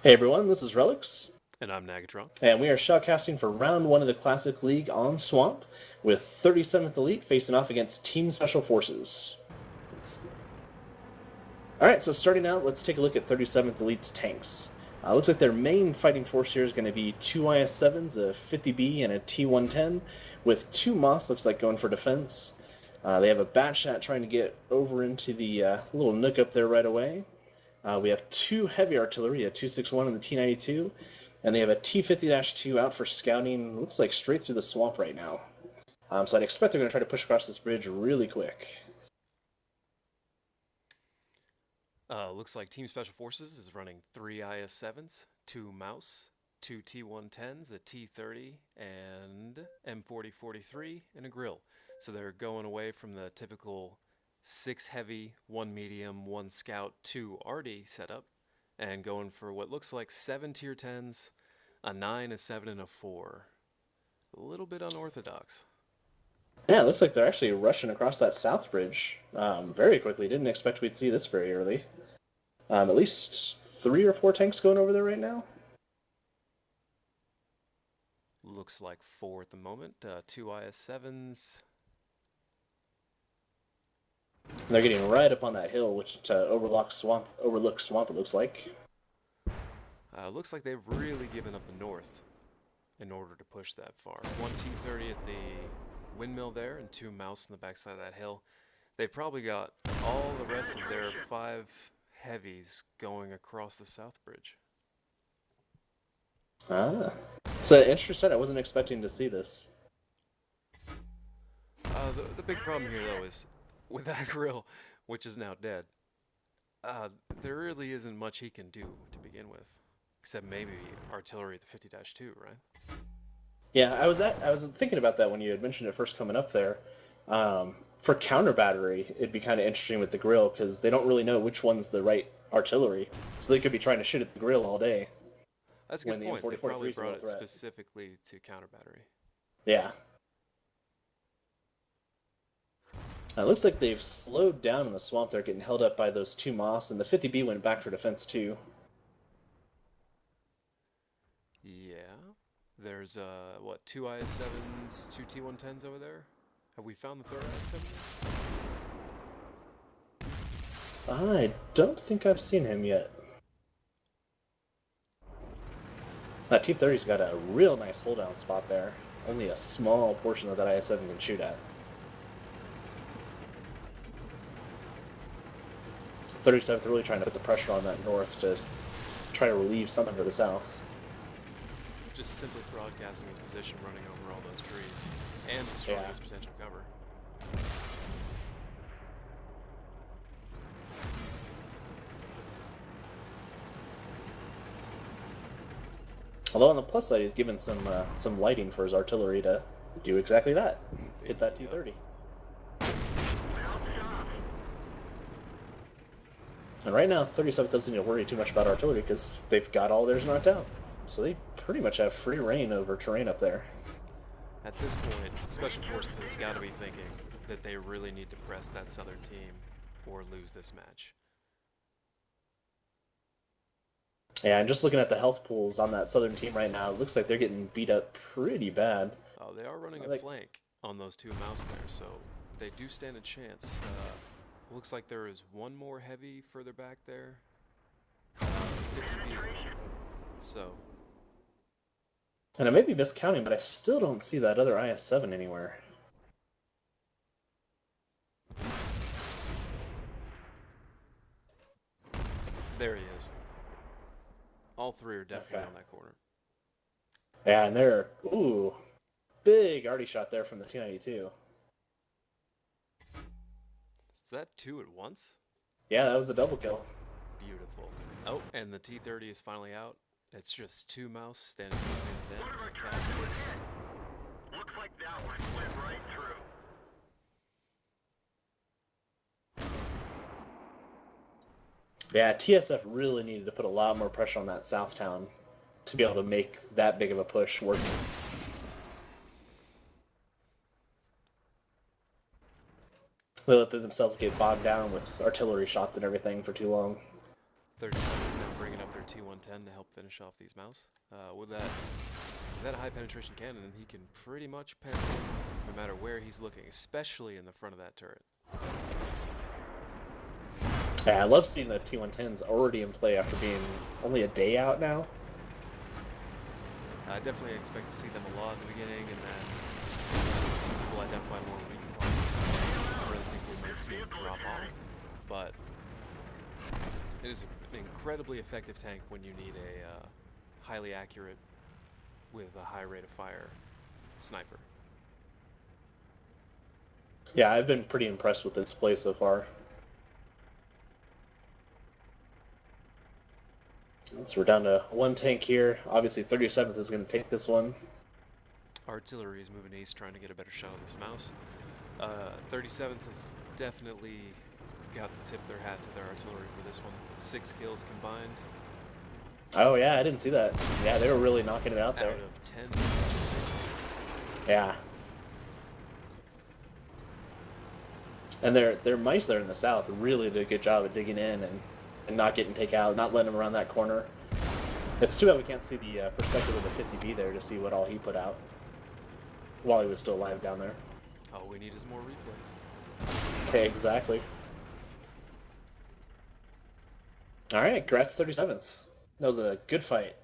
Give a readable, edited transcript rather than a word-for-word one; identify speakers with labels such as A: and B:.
A: Hey everyone, this is Relics,
B: And I'm Nagatron.
A: and we are shotcasting for round one of the Classic League on Swamp, with 37th Elite facing off against Team Special Forces. Alright, so starting out, let's take a look at 37th Elite's tanks. Looks like their main fighting force here is going to be two IS-7s, a 50B, and a T-110, with two Moss, looks like, going for defense. They have a Batshot trying to get over into the little nook up there right away. We have two heavy artillery, a 261 and the T-92, and they have a T-50-2 out for scouting, looks like straight through the swamp right now. So I'd expect they're going to try to push across this bridge really quick.
B: Looks like Team Special Forces is running three IS-7s, two Mouse, two T-110s, a T-30, and M40-43, and a grill. So they're going away from the typical 6 heavy, 1 medium, 1 scout, 2 arty setup, and going for what looks like 7 tier 10s, a 9, a 7, and a 4. A little bit unorthodox.
A: Yeah, it looks like they're actually rushing across that south bridge very quickly. Didn't expect we'd see this very early. At least 3 or 4 tanks going over there right now.
B: Looks like 4 at the moment, 2 IS-7s.
A: And they're getting right up on that hill, which to overlook swamp. It looks like.
B: Looks like they've really given up the north in order to push that far. 1 T-30 at the windmill there and 2 Mouse on the backside of that hill. They've probably got all the rest of their 5 heavies going across the south bridge.
A: Ah, it's interesting. I wasn't expecting to see this.
B: The big problem here, though, is with that grill, which is now dead, there really isn't much he can do to begin with. Except maybe artillery at the 50-2, right?
A: Yeah, I was thinking about that when you had mentioned it first coming up there. For counter battery, it'd be kind of interesting with the grill because they don't really know which one's the right artillery, so they could be trying to shoot at the grill all day
B: That's a
A: when
B: good
A: the
B: point. They
A: M4043
B: probably
A: is a low
B: brought it
A: threat.
B: specifically to counter battery.
A: Yeah, it looks like they've slowed down in the swamp. They're getting held up by those two moss, and the 50B went back for defense too.
B: Yeah. There's, what, 2 IS-7s, 2 T-110s over there? Have we found the third IS-7 yet?
A: I don't think I've seen him yet. That T-30's got a real nice hold down spot there. Only a small portion of that IS-7 can shoot at. 37th really trying to put the pressure on that north to try to relieve something to the south.
B: Just simply broadcasting his position, running over all those trees, and destroying his potential cover.
A: Although on the plus side, he's given some lighting for his artillery to do exactly that. Hit that T-30. And right now, 37th doesn't need to worry too much about artillery because they've got all theirs knocked out. So they pretty much have free reign over terrain up there.
B: At this point, Special Forces has got to be thinking that they really need to press that southern team or lose this match.
A: Yeah, and just looking at the health pools on that southern team right now, it looks like they're getting beat up pretty bad.
B: Oh, they are running a flank on those 2 Mouse there, so they do stand a chance. Looks like there is 1 more heavy further back there. 50B. So.
A: And I may be miscounting, but I still don't see that other IS-7 anywhere.
B: There he is. All 3 are definitely on that corner.
A: Yeah, and they're, ooh, big arty shot there from the T-92.
B: Is that 2 at once?
A: Yeah, that was a double kill.
B: Beautiful. Oh, and the T-30 is finally out. It's just 2 Mouse standing between them and the castle.
C: Looks like that one went right through.
A: Yeah, TSF really needed to put a lot more pressure on that south town to be able to make that big of a push work. They let themselves get bogged down with artillery shots and everything for too long.
B: 30 seconds now. bringing up their T110 to help finish off these mouse. With that high penetration cannon, he can pretty much penetrate no matter where he's looking, especially in the front of that turret.
A: Yeah, I love seeing the T110s already in play after being only a day out now.
B: I definitely expect to see them a lot in the beginning, and then some people identify more weak points. I really think we might see them drop off, but it is an incredibly effective tank when you need a highly accurate with a high rate of fire sniper.
A: Yeah, I've been pretty impressed with its play so far. So we're down to one tank here. Obviously, 37th is going to take this one.
B: Artillery is moving east, trying to get a better shot on this mouse. 37th has definitely got to tip their hat to their artillery for this one. 6 kills combined.
A: Oh yeah, I didn't see that. Yeah, they were really knocking it out there.
B: Out of 10 hits.
A: Yeah. And their mice there in the south really did a good job of digging in and not getting take out, not letting them around that corner. It's too bad we can't see the perspective of the 50B there to see what all he put out while he was still alive down there.
B: All we need is more replays.
A: Okay, exactly. All right, congrats 37th. That was a good fight.